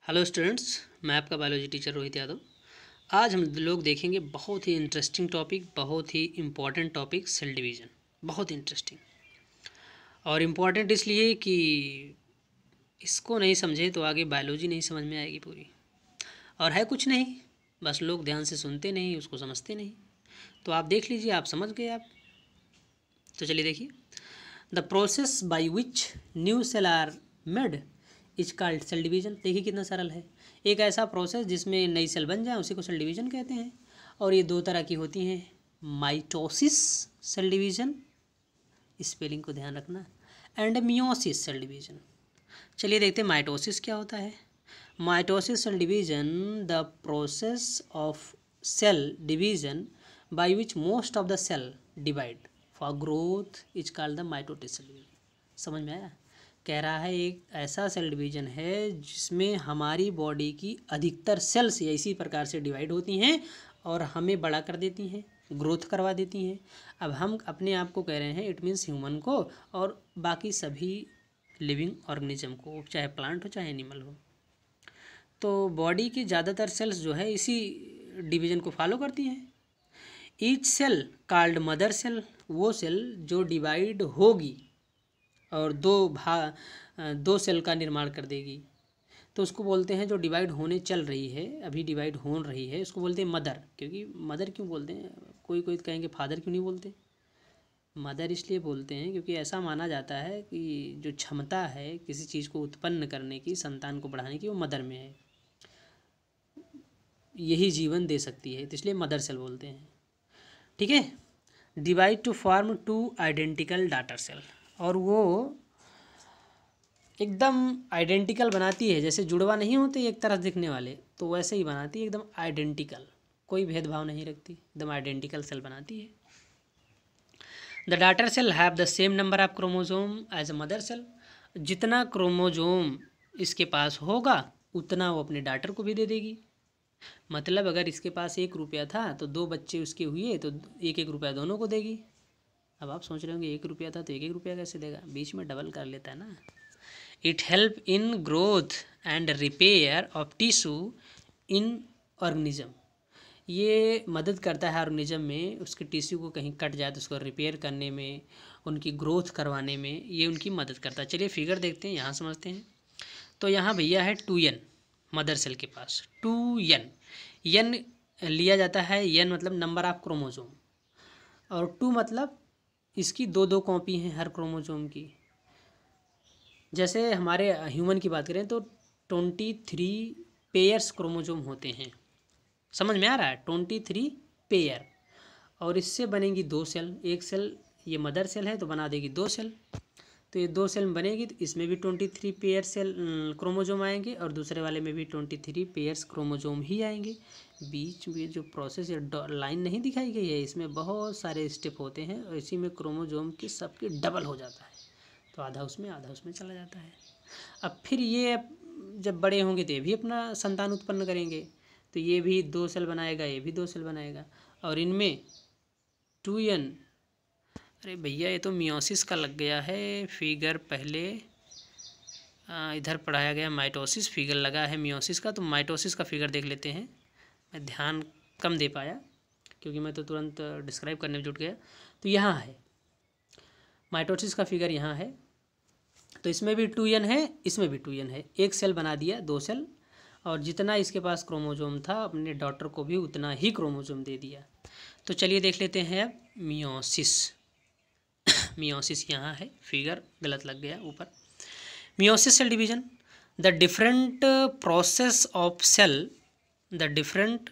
Hello students, मैं आपका biology teacher Rohit Yadav. आज हम लोग देखेंगे बहुत ही इंटरेस्टिंग टॉपिक, बहुत ही इम्पॉर्टेंट टॉपिक, सेल डिवीज़न। बहुत इंटरेस्टिंग और इम्पॉर्टेंट इसलिए कि इसको नहीं समझे तो आगे बायोलॉजी नहीं समझ में आएगी पूरी। और है कुछ नहीं, बस लोग ध्यान से सुनते नहीं, उसको समझते नहीं। तो आप देख लीजिए, आप समझ गए आप। तो चलिए देखिए, the process by which new cell are made is called cell division. देखिए कितना सरल है। एक ऐसा प्रोसेस जिसमें नई सेल बन जाए उसी को सेल डिवीजन कहते हैं। और ये दो तरह की होती हैं, माइटोसिस सेल डिवीजन, स्पेलिंग को ध्यान रखना, एंड मियोसिस सेल डिवीजन। चलिए देखते हैं माइटोसिस क्या होता है। Mitosis cell division the process of cell division by which most of the cell divide for growth is called the mitosis cell division. समझ में आया? कह रहा है एक ऐसा सेल डिवीजन है जिसमें हमारी बॉडी की अधिकतर सेल्स इसी प्रकार से डिवाइड होती हैं और हमें बड़ा कर देती हैं, ग्रोथ करवा देती हैं। अब हम अपने आप को कह रहे हैं, इट मीन्स ह्यूमन को और बाकी सभी लिविंग ऑर्गेनिज्म को, चाहे प्लांट हो चाहे एनिमल हो। तो बॉडी की ज़्यादातर सेल्स जो है इसी डिवीज़न को फॉलो करती हैं। Each cell called mother cell, वो सेल जो डिवाइड होगी और दो सेल का निर्माण कर देगी, तो उसको बोलते हैं, जो डिवाइड होने चल रही है, अभी डिवाइड हो रही है, उसको बोलते हैं मदर। क्योंकि मदर क्यों बोलते हैं, कोई कोई कहेंगे फादर क्यों नहीं बोलते। मदर इसलिए बोलते हैं क्योंकि ऐसा माना जाता है कि जो क्षमता है किसी चीज़ को उत्पन्न करने की, संतान को बढ़ाने की, वो मदर में है, यही जीवन दे सकती है, तो इसलिए मदर सेल बोलते हैं। ठीक है। Divide to form two identical daughter cell, और वो एकदम आइडेंटिकल बनाती है, जैसे जुड़वा नहीं होते एक तरह दिखने वाले, तो वैसे ही बनाती है, एकदम आइडेंटिकल, कोई भेदभाव नहीं रखती, एकदम आइडेंटिकल सेल बनाती है। The daughter cell have the same number of chromosome as a mother cell. जितना क्रोमोजोम इसके पास होगा उतना वो अपने डॉटर को भी दे देगी। मतलब अगर इसके पास 1 रुपया था तो 2 बच्चे उसके हुए तो 1-1 रुपया दोनों को देगी। अब आप सोच रहे होंगे 1 रुपया था तो 1-1 रुपया कैसे देगा, बीच में डबल कर लेता है ना। It help in growth and repair of tissue in organism. ये मदद करता है ऑर्गेनिज्म में, उसके टिश्यू को कहीं कट जाए तो उसको रिपेयर करने में, उनकी ग्रोथ करवाने में ये उनकी मदद करता है। चलिए फिगर देखते हैं, यहाँ समझते हैं। तो यहाँ भैया है 2n मदर सेल के पास, 2n। n लिया जाता है, n मतलब नंबर ऑफ क्रोमोजोम, और 2 मतलब इसकी 2-2 कॉपी हैं हर क्रोमोजोम की। जैसे हमारे ह्यूमन की बात करें तो 23 पेयर्स क्रोमोजोम होते हैं। समझ में आ रहा है? 23 पेयर, और इससे बनेंगी 2 सेल। एक सेल ये मदर सेल है तो बना देगी 2 सेल, तो ये 2 सेल बनेगी, तो इसमें भी 23 पेयर सेल क्रोमोजोम आएंगे और दूसरे वाले में भी 23 पेयर्स क्रोमोजोम ही आएंगे। बीच में जो प्रोसेस या लाइन नहीं दिखाई गई है, इसमें बहुत सारे स्टेप होते हैं और इसी में क्रोमोजोम के सबके डबल हो जाता है, तो आधा उसमें चला जाता है। अब फिर ये जब बड़े होंगे तो ये भी अपना संतान उत्पन्न करेंगे, तो ये भी 2 सेल बनाएगा, ये भी 2 सेल बनाएगा, और इनमें 2n। अरे भैया ये तो मियोसिस का लग गया है फिगर, पहले इधर पढ़ाया गया माइटोसिस, फिगर लगा है मियोसिस का, तो माइटोसिस का फिगर देख लेते हैं। मैं ध्यान कम दे पाया क्योंकि मैं तो तुरंत डिस्क्राइब करने में जुट गया। तो यहाँ है माइटोसिस का फिगर, यहाँ है। तो इसमें भी 2n है, इसमें भी 2n है, एक सेल बना दिया, 2 सेल, और जितना इसके पास क्रोमोजोम था अपने डॉटर को भी उतना ही क्रोमोजोम दे दिया। तो चलिए देख लेते हैं अब मियोसिस। मियोसिस यहाँ है, फिगर गलत लग गया ऊपर। Meiosis cell division, the different process of cell, the different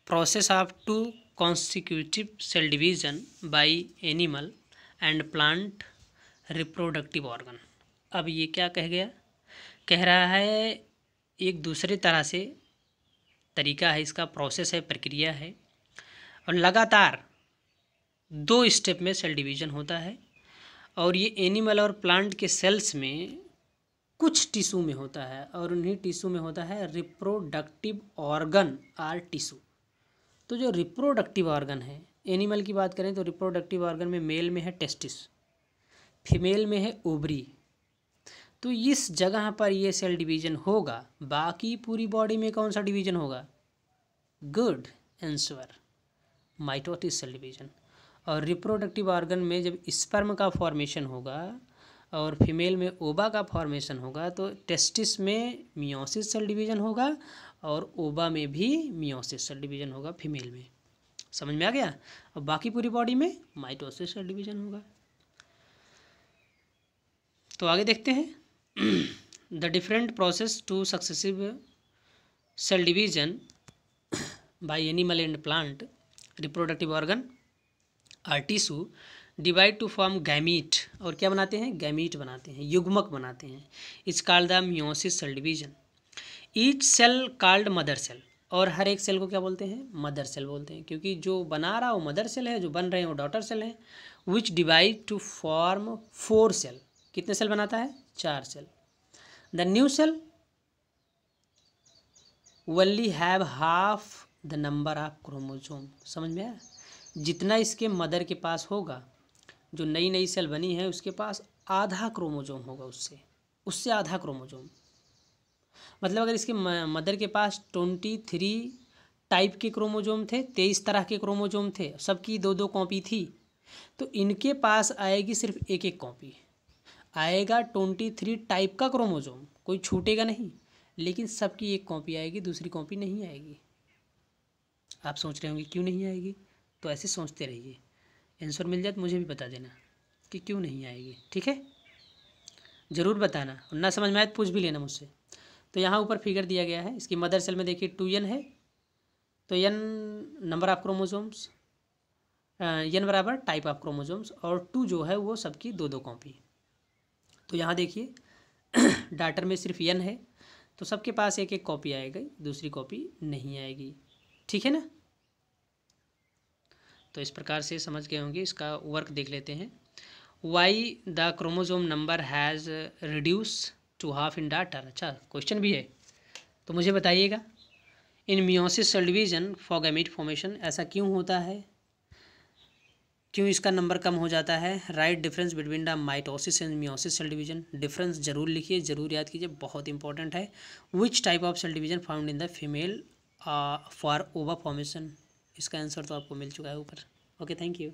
process of 2 consecutive cell division by animal and plant reproductive organ. अब ये क्या कह गया, कह रहा है एक दूसरे तरह से तरीका है इसका, प्रोसेस है, प्रक्रिया है, और लगातार 2 स्टेप में सेल डिवीजन होता है, और ये एनिमल और प्लांट के सेल्स में कुछ टिश्यू में होता है, और उन्हीं टिश्यू में होता है रिप्रोडक्टिव ऑर्गन आर टिश्यू। तो जो रिप्रोडक्टिव ऑर्गन है, एनिमल की बात करें तो रिप्रोडक्टिव ऑर्गन में मेल में है टेस्टिस, फीमेल में है ओवरी। तो इस जगह पर ये सेल डिवीजन होगा, बाकी पूरी बॉडी में कौन सा डिवीजन होगा? Good answer, mitosis cell division. और रिप्रोडक्टिव ऑर्गन में जब स्पर्म का फॉर्मेशन होगा और फीमेल में ओवा का फॉर्मेशन होगा तो टेस्टिस में मियोसिस सेल डिवीजन होगा और ओवा में भी मियोसिस सेल डिवीजन होगा फीमेल में। समझ में आ गया? और बाकी पूरी बॉडी में माइटोसिस सेल डिवीजन होगा। तो आगे देखते हैं the different process two successive cell division by animal and plant reproductive organ or tissue divide to form gamete. और क्या बनाते हैं? गैमीट बनाते हैं, युग्मक बनाते हैं। It's called the meiosis cell division. Each cell called mother cell. और हर एक सेल को क्या बोलते हैं? मदर सेल बोलते हैं, क्योंकि जो बना रहा वो मदर सेल है, जो बन रहे हैं वो डॉटर सेल है। Which divide to form 4 cell. कितने सेल बनाता है? 4 cell. The new cell only have half the number of chromosome. समझ में आया? जितना इसके मदर के पास होगा, जो नई नई सेल बनी है उसके पास आधा क्रोमोसोम होगा, उससे आधा क्रोमोसोम। मतलब अगर इसके मदर के पास 23 टाइप के क्रोमोसोम थे, 23 तरह के क्रोमोसोम थे, सबकी 2-2 कॉपी थी, तो इनके पास आएगी सिर्फ एक एक कॉपी आएगा। 23 टाइप का क्रोमोसोम, कोई छूटेगा नहीं, लेकिन सबकी एक कॉपी आएगी, दूसरी कॉपी नहीं आएगी। आप सोच रहे होंगे क्यों नहीं आएगी? तो ऐसे सोचते रहिए, आंसर मिल जाए तो मुझे भी बता देना कि क्यों नहीं आएगी। ठीक है, ज़रूर बताना, और ना समझ में आए तो पूछ भी लेना मुझसे। तो यहाँ ऊपर फिगर दिया गया है, इसकी मदर सेल में देखिए 2n है, तो n number of chromosomes, n बराबर टाइप ऑफ क्रोमोसोम्स, और 2 जो है वो सबकी 2-2 कॉपी। तो यहाँ देखिए डाटर में सिर्फ n है, तो सबके पास एक एक कॉपी आएगी, दूसरी कॉपी नहीं आएगी। ठीक है ना? तो इस प्रकार से समझ गए होंगे। इसका वर्क देख लेते हैं। Why the chromosome number has reduce to half in daughter. अच्छा, क्वेश्चन भी है, तो मुझे बताइएगा। In meiosis cell division for gamete formation, ऐसा क्यों होता है, क्यों इसका नंबर कम हो जाता है? Write difference between the mitosis and meiosis cell division. Difference जरूर लिखिए, जरूर याद कीजिए, बहुत इंपॉर्टेंट है। Which type of cell division found in the female for ova formation. इसका आंसर तो आपको मिल चुका है ऊपर। Okay, thank you.